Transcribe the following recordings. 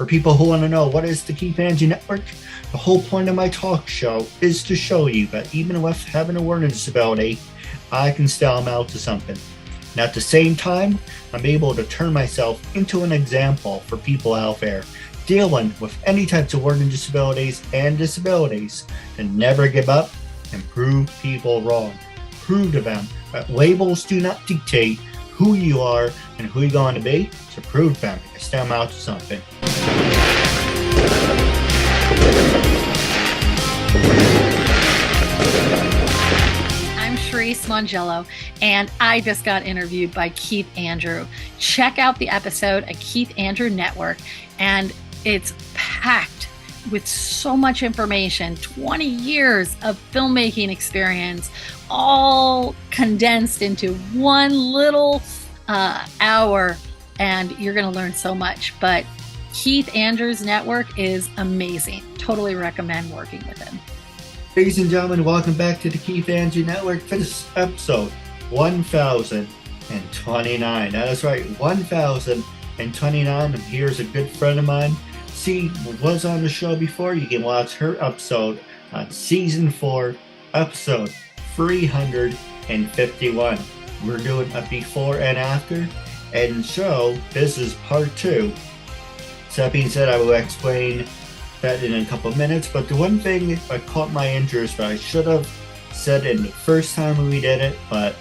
For people who want to know what is the Keith Andrew Network, the whole point of my talk show is to show you that even with having a learning disability, I can still amount to something. And at the same time, I'm able to turn myself into an example for people out there dealing with any types of learning disabilities and disabilities to never give up and prove people wrong. Prove to them that labels do not dictate who you are and who you're going to be. To prove them, you can still amount to something. I'm Charese Mongiello, and I just got interviewed by Keith Andrew. Check out the episode at Keith Andrew Network, and it's packed with so much information, 20 years of filmmaking experience, all condensed into one little hour, and you're going to learn so much. But Keith Andrew's network is amazing. Totally recommend working with him. Ladies and gentlemen, welcome back to the Keith Andrew Network for this episode 1029. That's right, 1029. And here's a good friend of mine. She was on the show before. You can watch her episode on season 4, episode 351. We're doing a before and after, and so this is part 2. So that being said, I will explain that in a couple of minutes, but the one thing that caught my interest that I should have said in the first time we did it, but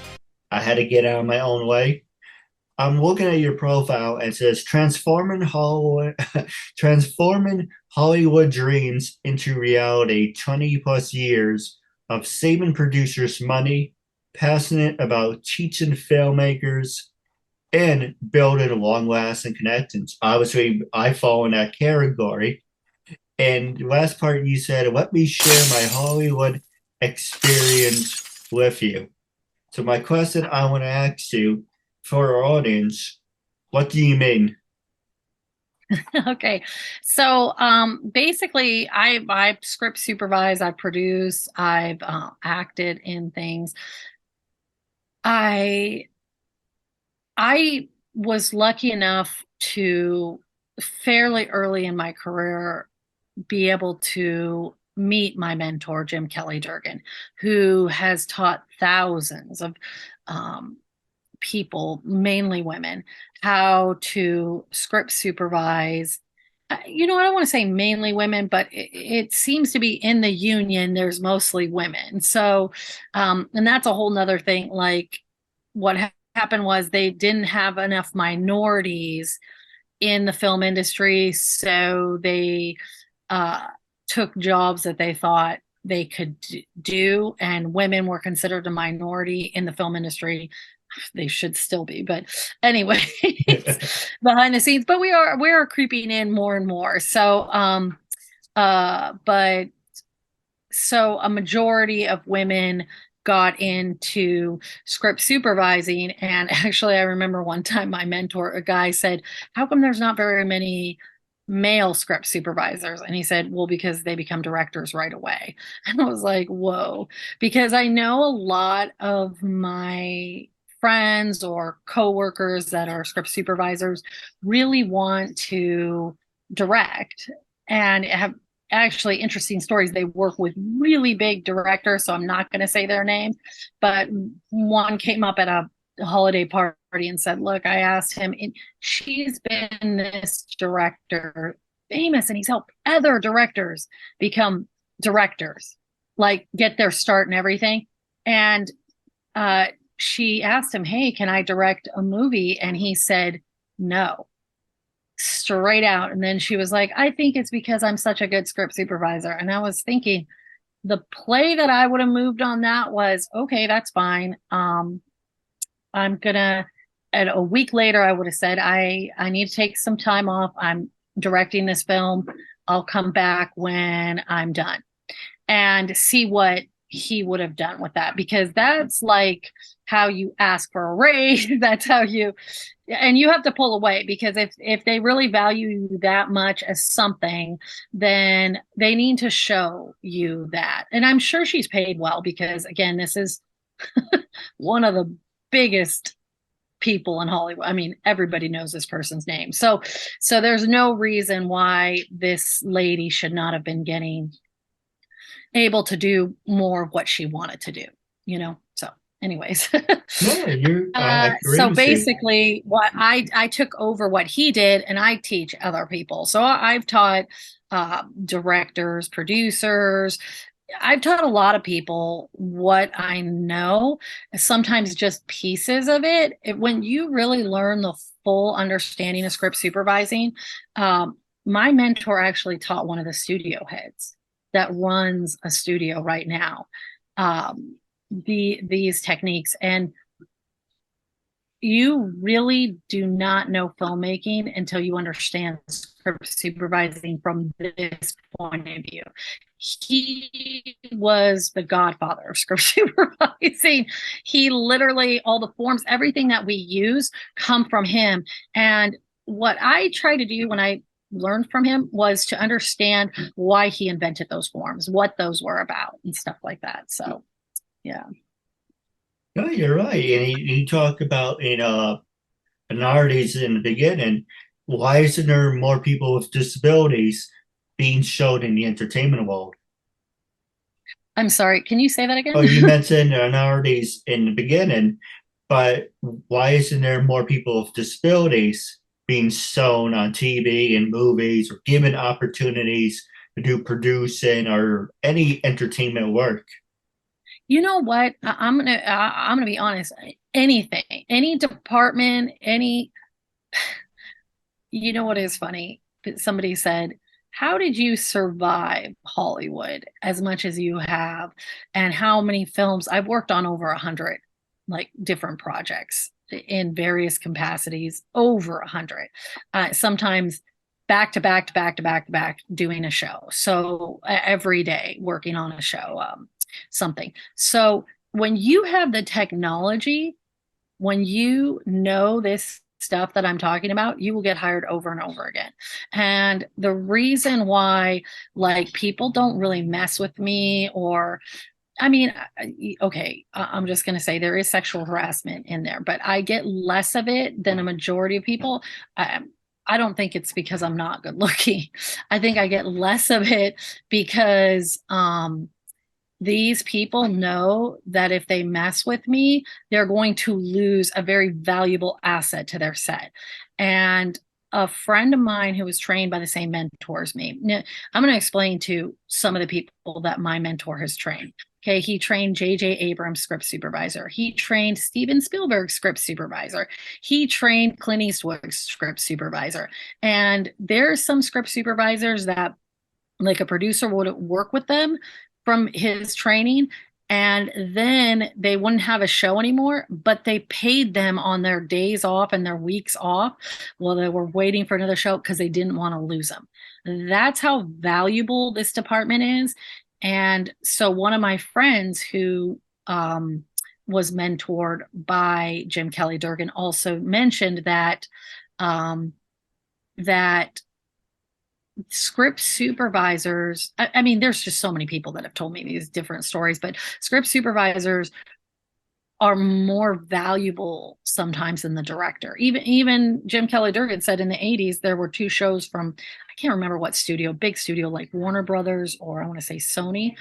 I had to get out of my own way. I'm looking at your profile and it says transforming Hollywood dreams into reality, 20 plus years of saving producers money, passionate about teaching filmmakers, and building long-lasting connections. Obviously, I fall in that category. And the last part you said, let me share my Hollywood experience with you. So my question I want to ask you for our audience, what do you mean? Okay, so basically, I script supervise, I produce, I've acted in things. I was lucky enough to fairly early in my career be able to meet my mentor, Jim Kelly Durgan, who has taught thousands of people, mainly women, how to script supervise. I don't want to say mainly women, but it seems to be in the union, there's mostly women. So, and that's a whole nother thing. Like what happened was they didn't have enough minorities in the film industry. So they took jobs that they thought they could do, and women were considered a minority in the film industry. They should still be, but anyway, behind the scenes. But we are creeping in more and more. So, but so a majority of women got into script supervising. And actually, I remember one time my mentor, a guy, said, "How come there's not very many male script supervisors?" And he said, "Well, because they become directors right away." And I was like, whoa, because I know a lot of my friends or coworkers that are script supervisors really want to direct and have actually interesting stories. They work with really big directors, so I'm not going to say their name, but one came up at a holiday party and said, "Look, I asked him, she's been this director famous, and he's helped other directors become directors, like get their start and everything." And she asked him, "Hey, can I direct a movie?" And he said, "No," straight out. And then she was like, "I think it's because I'm such a good script supervisor." And I was thinking, the play that I would have moved on that was, okay, that's fine. I'm gonna, and a week later, I would have said, I need to take some time off. I'm directing this film. I'll come back when I'm done, and see what he would have done with that, because that's like how you ask for a raise. That's how you, and you have to pull away, because if they really value you that much as something, then they need to show you that. And I'm sure she's paid well, because again, this is one of the biggest people in Hollywood. I mean, everybody knows this person's name. So there's no reason why this lady should not have been getting able to do more of what she wanted to do, you know? So anyways. No, I agree So with you. basically what I took over what he did and I teach other people. So I've taught directors, producers, I've taught a lot of people what I know, sometimes just pieces of it. When you really learn the full understanding of script supervising, my mentor actually taught one of the studio heads that runs a studio right now these techniques. And you really do not know filmmaking until you understand script supervising from this point of view. He was the godfather of script supervising. He literally, all the forms, everything that we use come from him. And what I try to do when I learned from him was to understand why he invented those forms, what those were about, and stuff like that. So, yeah. No, you're right. And you talk about minorities in the beginning. Why isn't there more people with disabilities being shown in the entertainment world? I'm sorry. Can you say that Oh, you again? mentioned minorities in the beginning, but why isn't there more people with disabilities being shown on TV and movies or given opportunities to do producing or any entertainment work? You know what? I'm gonna be honest. Anything, any department, any. You know what is funny? Somebody said, "How did you survive Hollywood as much as you have, and how many films?" I've worked on over 100, like different projects in various capacities, over 100. Sometimes back to back to back to back to back doing a show. So every day working on a show. Something. So when you have the technology, when you know this stuff that I'm talking about, you will get hired over and over again. And the reason why, like, people don't really mess with me, or I mean, okay, I'm just going to say there is sexual harassment in there, but I get less of it than a majority of people. I don't think it's because I'm not good looking. I think I get less of it because these people know that if they mess with me, they're going to lose a very valuable asset to their set. And a friend of mine who was trained by the same mentor as me. Now, I'm going to explain to some of the people that my mentor has trained. Okay, he trained J.J. Abrams, script supervisor. He trained Steven Spielberg, script supervisor. He trained Clint Eastwood, script supervisor. And there's some script supervisors that, like, a producer would work with them from his training, and then they wouldn't have a show anymore, but they paid them on their days off and their weeks off while they were waiting for another show because they didn't want to lose them. That's how valuable this department is. And so one of my friends who was mentored by Jim Kelly Durgan also mentioned that that script supervisors, I mean, there's just so many people that have told me these different stories, but script supervisors are more valuable sometimes than the director. Even Jim Kelly Durgan said in the 80s there were two shows from, I can't remember what studio, big studio like Warner Brothers, or I want to say Sony.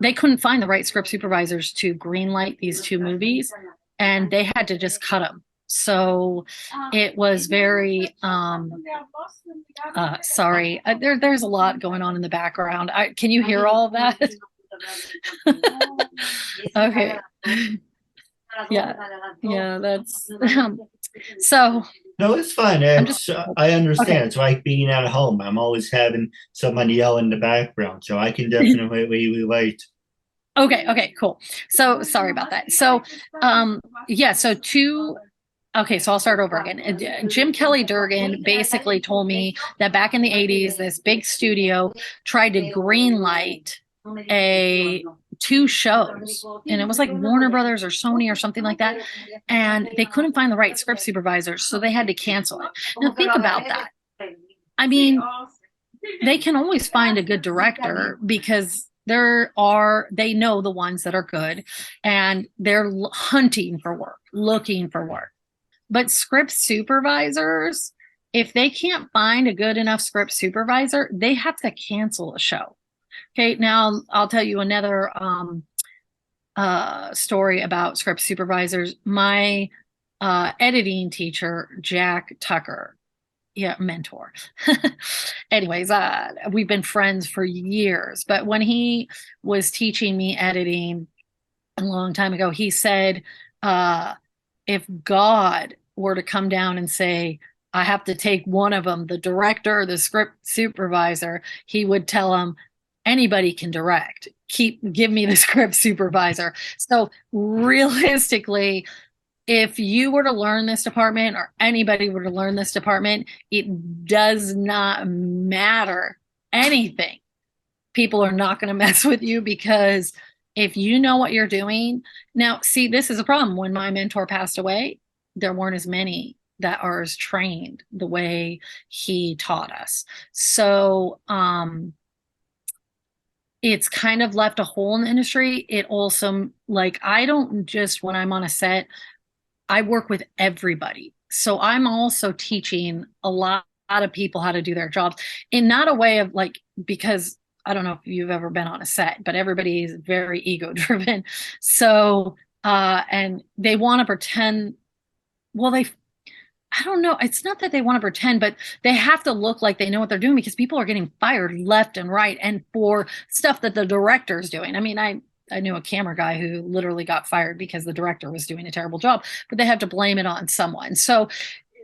They couldn't find the right script supervisors to greenlight these two movies, and they had to just cut them. So it was very sorry. There's a lot going on in the background. Can you hear all of that? Okay. Yeah. Yeah, that's so No, it's fine. I'm just I understand. okay. It's like being at home. I'm always having someone yell in the background, so I can definitely relate. Okay, okay, cool. So sorry about that. So yeah, so two okay, so I'll start over again. Jim Kelly Durgan basically told me that back in the 80s, this big studio tried to greenlight a two shows, and it was like Warner Brothers or Sony or something like that, and they couldn't find the right script supervisors, so they had to cancel it. Now think about that. I mean, they can always find a good director because They know the ones that are good, and they're hunting for work, looking for work. But script supervisors, if they can't find a good enough script supervisor, they have to cancel a show. Okay, now I'll tell you another story about script supervisors. My editing teacher, Jack Tucker, yeah, mentor. Anyways, we've been friends for years, but when he was teaching me editing a long time ago, he said, if God were to come down and say, I have to take one of them, the director or the script supervisor, he would tell him, anybody can direct. Give me the script supervisor. So realistically, if you were to learn this department or anybody were to learn this department, it does not matter anything. People are not going to mess with you because if you know what you're doing. Now, see, this is a problem. When my mentor passed away, there weren't as many that are as trained the way he taught us. So, it's kind of left a hole in the industry. It also, like, I don't just, when I'm on a set, I work with everybody. So I'm also teaching a lot of people how to do their jobs in not a way of like, because I don't know if you've ever been on a set, but everybody is very ego driven. So, and they want to pretend, well, I don't know. It's not that they want to pretend, but they have to look like they know what they're doing because people are getting fired left and right and for stuff that the director is doing. I mean, I knew a camera guy who literally got fired because the director was doing a terrible job, but they have to blame it on someone. So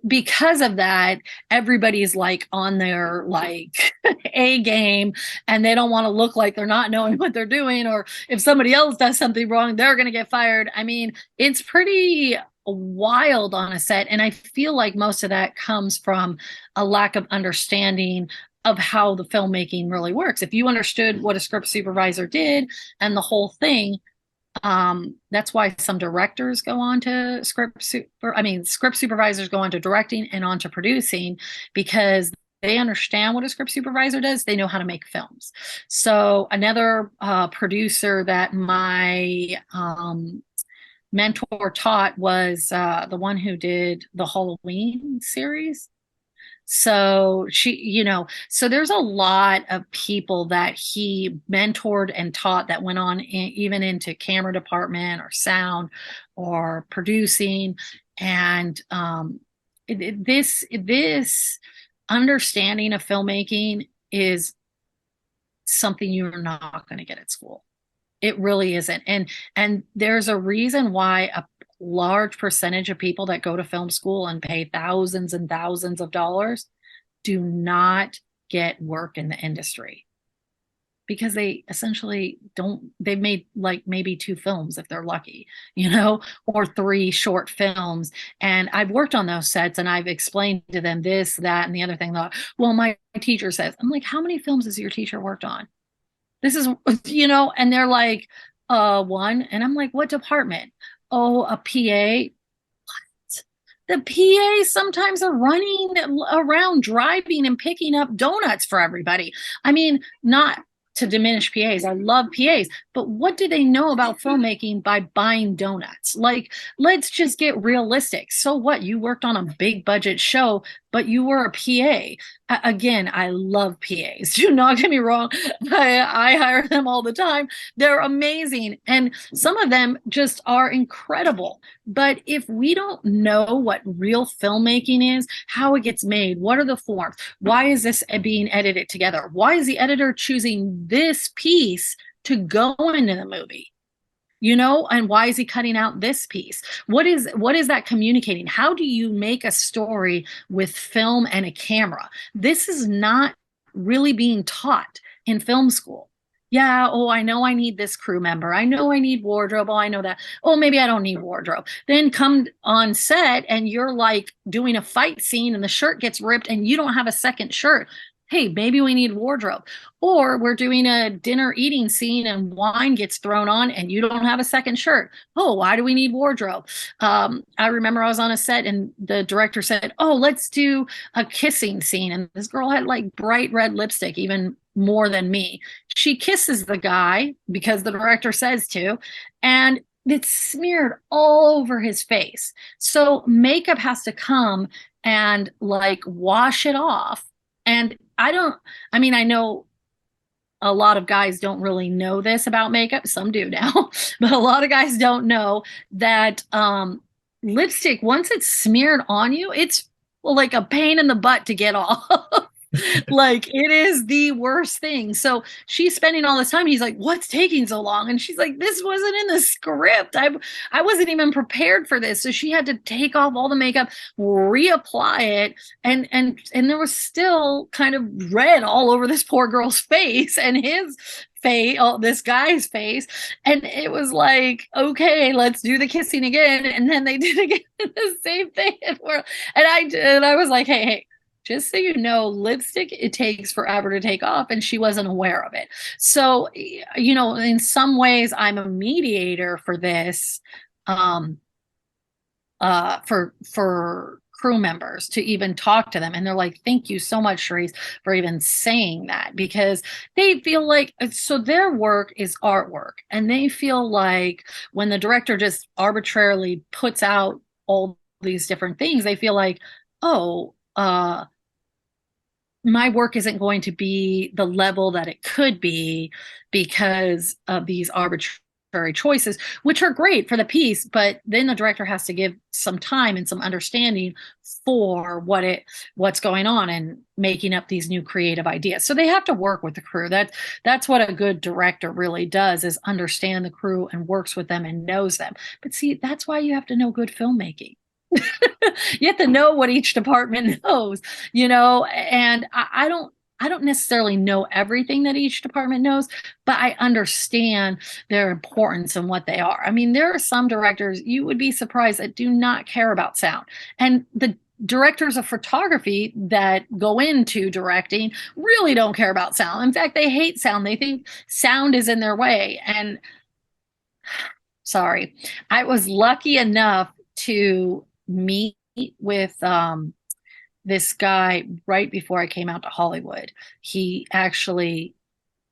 because of that, everybody's like on their like A game, and they don't want to look like they're not knowing what they're doing, or if somebody else does something wrong, they're going to get fired. I mean, it's pretty wild on a set, and I feel like most of that comes from a lack of understanding of how the filmmaking really works. If you understood what a script supervisor did and the whole thing, that's why some directors go on to script supervisors go on to directing and on to producing, because they understand what a script supervisor does. They know how to make films. So another producer that my mentor taught was the one who did the Halloween series. So so there's a lot of people that he mentored and taught that went on even into camera department or sound or producing. And this understanding of filmmaking is something you're not going to get at school. It really isn't. And there's a reason why a large percentage of people that go to film school and pay thousands and thousands of dollars do not get work in the industry, because they essentially they've made like maybe 2 films if they're lucky, or 3 short films. And I've worked on those sets and I've explained to them this, that, and the other thing. Well, my teacher says, I'm like, how many films has your teacher worked on? This is, and they're like, 1. And I'm like, what department? Oh, a PA. The PAs sometimes are running around, driving and picking up donuts for everybody. I mean, not to diminish PAs. I love PAs, but what do they know about filmmaking by buying donuts? Like, let's just get realistic. So what? You worked on a big budget show, but you were a PA. Again, I love PAs. Do not get me wrong. I hire them all the time. They're amazing. And some of them just are incredible. But if we don't know what real filmmaking is, how it gets made, what are the forms? Why is this being edited together? Why is the editor choosing this piece to go into the movie? And why is he cutting out this piece? What is that communicating? How do you make a story with film and a camera? This is not really being taught in film school. Yeah, oh, I know I need this crew member. I know I need wardrobe. Oh, I know that. Oh, maybe I don't need wardrobe. Then come on set and you're like doing a fight scene and the shirt gets ripped and you don't have a second shirt. Hey, maybe we need wardrobe. Or we're doing a dinner eating scene and wine gets thrown on and you don't have a second shirt. Oh, why do we need wardrobe? I remember I was on a set and the director said, oh, let's do a kissing scene. And this girl had like bright red lipstick, even more than me. She kisses the guy because the director says to, and it's smeared all over his face. So makeup has to come and like wash it off. And I mean, I know a lot of guys don't really know this about makeup. Some do now, but a lot of guys don't know that lipstick, once it's smeared on you, it's like a pain in the butt to get off. Like it is the worst thing. So she's spending all this time. He's like, "What's taking so long?" And she's like, "This wasn't in the script. I wasn't even prepared for this." So she had to take off all the makeup, reapply it, and there was still kind of red all over this poor girl's face and his face, this guy's face. And it was like, okay, let's do the kissing again. And then they did again the same thing. And I was like, hey, just so you know, lipstick, it takes forever to take off, and she wasn't aware of it. So, you know, in some ways, I'm a mediator for this, for crew members to even talk to them. And they're like, thank you so much, Charese, for even saying that, because they feel like, so their work is artwork. And they feel like when the director just arbitrarily puts out all these different things, they feel like, oh, my work isn't going to be the level that it could be because of these arbitrary choices, which are great for the piece, but then the director has to give some time and some understanding for what's going on and making up these new creative ideas. So they have to work with the crew. That's what a good director really does, is understand the crew and works with them and knows them. But see, that's why you have to know good filmmaking. You have to know what each department knows, you know, and I don't necessarily know everything that each department knows, but I understand their importance and what they are. I mean, there are some directors you would be surprised that do not care about sound. And the directors of photography that go into directing really don't care about sound. In fact, they hate sound. They think sound is in their way. And sorry, I was lucky enough to meet with this guy right before I came out to Hollywood. He actually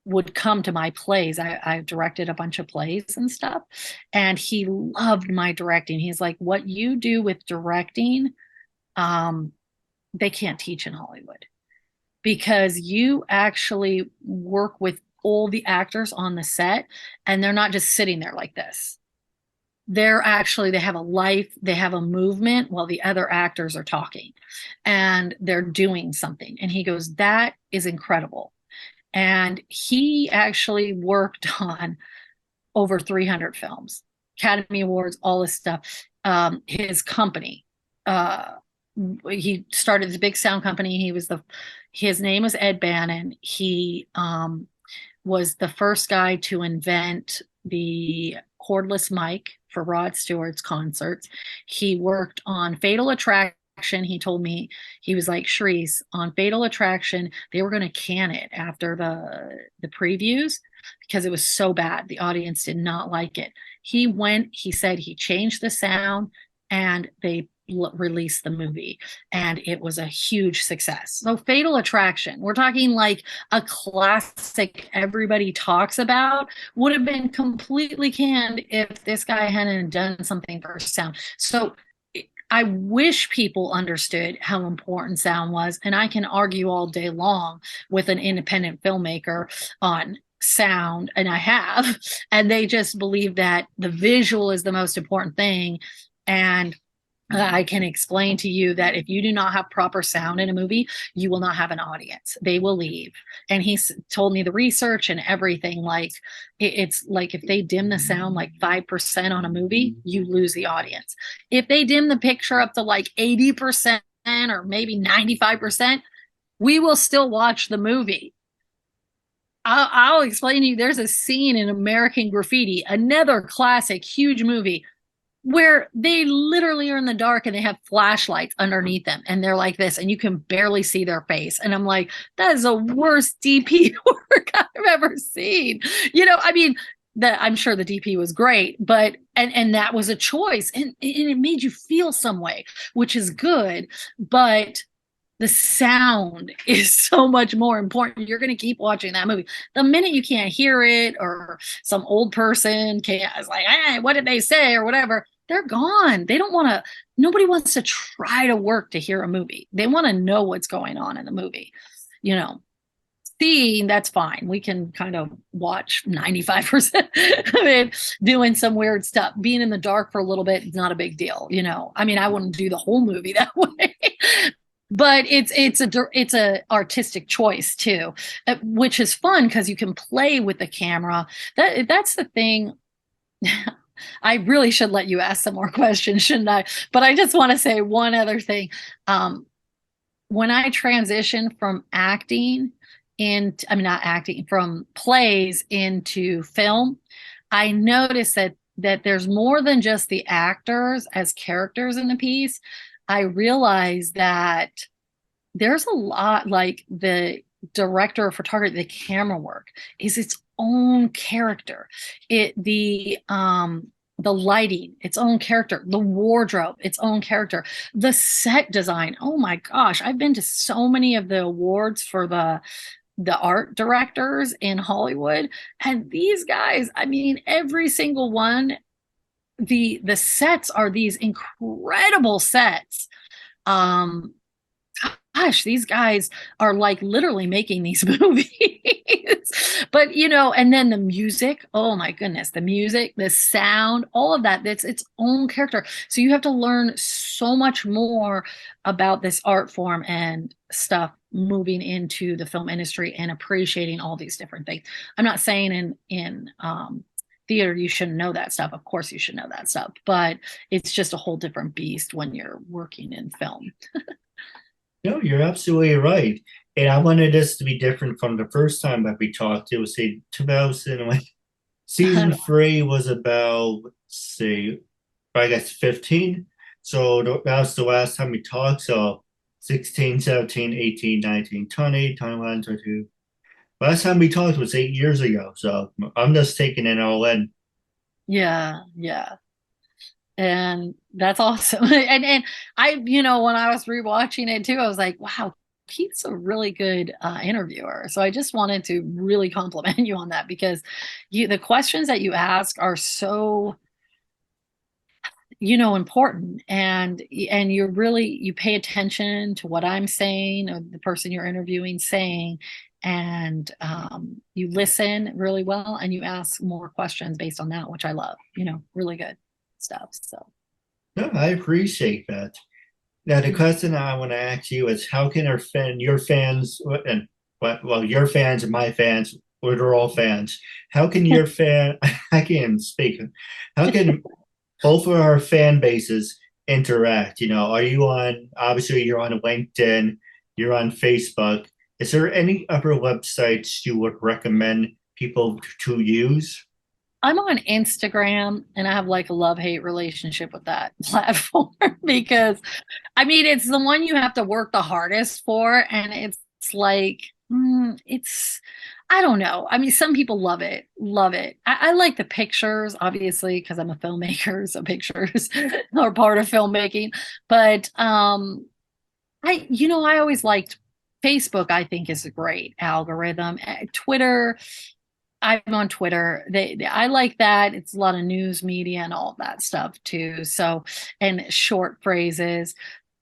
would come to my plays. I directed a bunch of plays and stuff, and he loved my directing. He's like, what you do with directing, they can't teach in Hollywood, because you actually work with all the actors on the set, and they're not just sitting there like this. They have a life, they have a movement while the other actors are talking, and they're doing something. And he goes, that is incredible. And he actually worked on over 300 films, Academy Awards, all this stuff. His company, he started this big sound company. His name was Ed Bannon. He was the first guy to invent the cordless mic for Rod Stewart's concerts. He worked on Fatal Attraction. He told me, he was like, Charese, on Fatal Attraction, they were going to can it after the previews because it was so bad. The audience did not like it. He said he changed the sound, and they released the movie, and it was a huge success. So Fatal Attraction, we're talking like a classic everybody talks about, would have been completely canned if this guy hadn't done something for sound. So I wish people understood how important sound was, and I can argue all day long with an independent filmmaker on sound, and I have, and they just believe that the visual is the most important thing. And I can explain to you that if you do not have proper sound in a movie, you will not have an audience. They will leave. And he's told me the research and everything. Like, it's like if they dim the sound like 5% on a movie, you lose the audience. If they dim the picture up to like 80% or maybe 95%, we will still watch the movie. I'll explain to you. There's a scene in American Graffiti, another classic, huge movie, where they literally are in the dark and they have flashlights underneath them, and they're like this, and you can barely see their face. And I'm like, that is the worst DP work I've ever seen. You know, I mean, I'm sure the DP was great, but and that was a choice, and it made you feel some way, which is good. But The sound is so much more important. You're going to keep watching that movie. The minute you can't hear it, or some old person can't, it's like, hey, what did they say, or whatever, they're gone. They don't want to, nobody wants to try to work to hear a movie. They want to know what's going on in the movie. You know, seeing, that's fine. We can kind of watch 95% of it doing some weird stuff. Being in the dark for a little bit is not a big deal. I mean, I wouldn't do the whole movie that way. But it's a artistic choice too, which is fun because you can play with the camera. That's the thing. I really should let you ask some more questions, shouldn't I? But I just want to say one other thing. When I transitioned from acting I mean, not acting, from plays into film, I noticed that there's more than just the actors as characters in the piece. I realized that there's a lot, like the director of photography, the camera work is its own character. The lighting, its own character, the wardrobe, its own character, the set design. Oh my gosh, I've been to so many of the awards for the art directors in Hollywood, and these guys, I mean, every single one, the sets are these incredible sets. um Gosh, these guys are like literally making these movies. But and then the music, oh my goodness, the music, the sound, all of that, that's its own character. So you have to learn so much more about this art form and stuff moving into the film industry and appreciating all these different things. I'm not saying in theater you shouldn't know that stuff. Of course you should know that stuff, but it's just a whole different beast when you're working in film. No, you're absolutely right. And I wanted this to be different from the first time that we talked. It was say 2000, like season three was about, say, I guess 15. So that was the last time we talked. So 16, 17, 18, 19, 20, 21, 22. Last time we talked was 8 years ago. So I'm just taking it all in. Yeah, yeah. And that's awesome. And I, when I was rewatching it too, I was like, wow, Keith's a really good interviewer. So I just wanted to really compliment you on that, because the questions that you ask are so, important, and you pay attention to what I'm saying or the person you're interviewing saying, and you listen really well, and you ask more questions based on that, which I love. Really good stuff. So No, I appreciate that. Now, the question I want to ask you is how can your fans, and well, your fans and my fans, we're all fans. How can your fan, I can't speak, how can both of our fan bases interact? Are you obviously you're on LinkedIn, you're on Facebook. Is there any other websites you would recommend people to use? I'm on Instagram, and I have like a love-hate relationship with that platform because I mean it's the one you have to work the hardest for, and it's like it's I don't know. I mean, some people love it, love it. I like the pictures, obviously, because I'm a filmmaker, so pictures are part of filmmaking. But I always liked Facebook. I think is a great algorithm. Twitter, I'm on Twitter. I like that. It's a lot of news media and all that stuff too. So, and short phrases.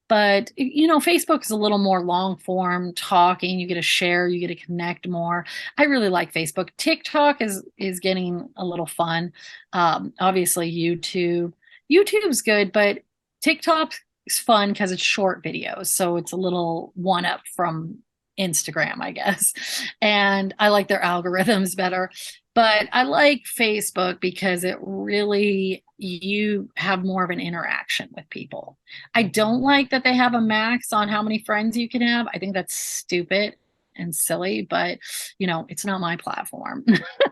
But Facebook is a little more long form talking. You get to share, you get to connect more. I really like Facebook. TikTok is getting a little fun. Obviously YouTube. YouTube's good, but TikTok is fun because it's short videos. So it's a little one up from Instagram, I guess. And I like their algorithms better. But I like Facebook because it really, you have more of an interaction with people. I don't like that they have a max on how many friends you can have. I think that's stupid and silly, but it's not my platform,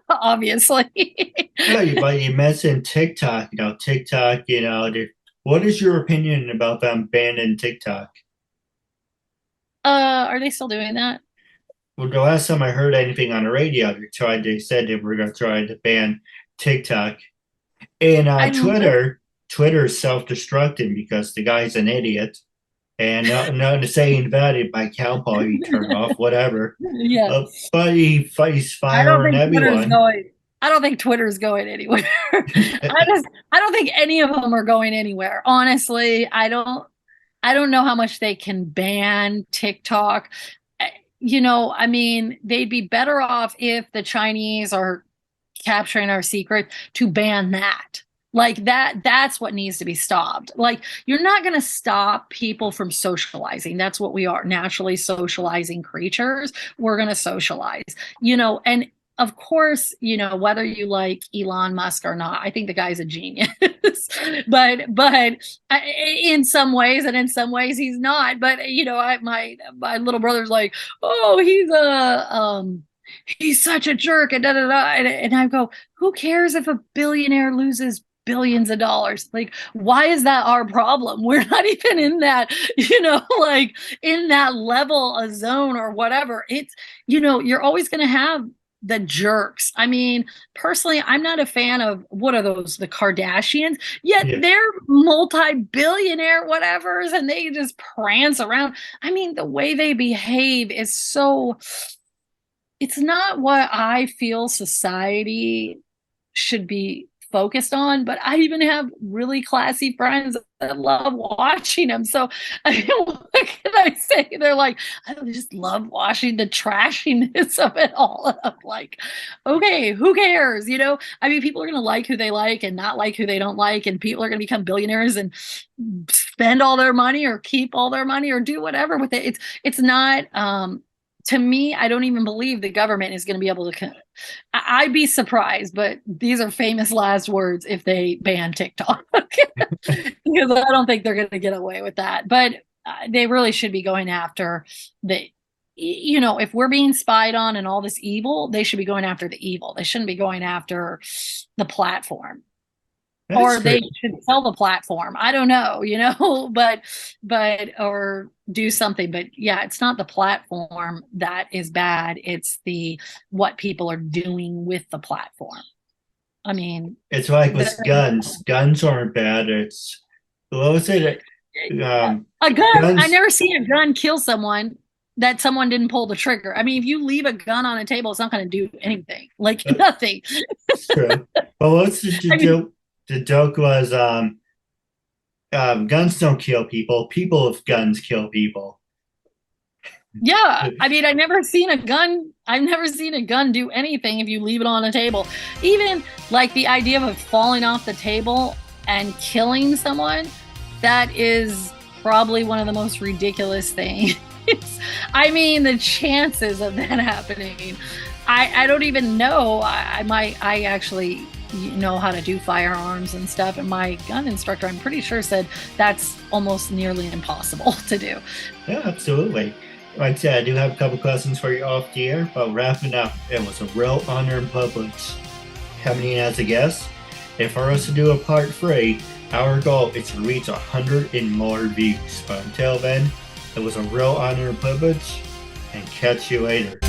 obviously. But you mentioned TikTok. TikTok. What is your opinion about them banning TikTok? Are they still doing that? Well, the last time I heard anything on the radio, they said they were going to try to ban TikTok. And I Twitter's self-destructing because the guy's an idiot, And not to saying that it might count probably turn off, whatever. Yeah. But he's I don't firing think Twitter's everyone. going. I don't think Twitter's going anywhere. I don't think any of them are going anywhere. Honestly, I don't know how much they can ban TikTok. I mean, they'd be better off if the Chinese are capturing our secret to ban that. Like that's what needs to be stopped. Like you're not going to stop people from socializing. That's what we are, naturally socializing creatures. We're going to socialize, and of course, whether you like Elon Musk or not, I think the guy's a genius. but in some ways, and in some ways he's not. But my little brother's like, oh, he's such a jerk, and da da da. And I go, who cares if a billionaire loses billions of dollars? Like, why is that our problem? We're not even in that, like in that level of zone or whatever. It's, you're always going to have the jerks. I mean, personally, I'm not a fan of what are those, the Kardashians, yet Yeah. they're multi-billionaire whatevers and they just prance around. I mean, the way they behave is so, it's not what I feel society should be focused on, but I even have really classy friends that love watching them. So I mean, what can I say? They're like, I just love watching the trashiness of it all. I'm like, okay, who cares? I mean, people are going to like who they like and not like who they don't like. And people are going to become billionaires and spend all their money or keep all their money or do whatever with it. It's not, to me, I don't even believe the government is going to be able to. I'd be surprised, but these are famous last words if they ban TikTok, because I don't think they're going to get away with that. But they really should be going after if we're being spied on and all this evil, they should be going after the evil. They shouldn't be going after the platform. Or they should sell the platform. I don't know, but or do something. But yeah, it's not the platform that is bad. It's what people are doing with the platform. I mean, it's like with guns. Guns aren't bad. It's what was it? A gun. I never seen a gun kill someone that someone didn't pull the trigger. I mean, if you leave a gun on a table, it's not going to do anything. Like nothing. True. Well, what's the joke was guns don't kill people. People with guns kill people. Yeah, I mean, I've never seen a gun do anything if you leave it on a table. Even like the idea of it falling off the table and killing someone, that is probably one of the most ridiculous things. I mean, the chances of that happening, I don't even know. I actually know how to do firearms and stuff, and my gun instructor, I'm pretty sure, said that's almost nearly impossible to do. Yeah, absolutely. Like I said, I do have a couple questions for you off the air, but wrapping up, it was a real honor and privilege coming in as a guest. And for us to do a part 3, our goal is to reach 100 and more views. But until then, it was a real honor and privilege, and catch you later.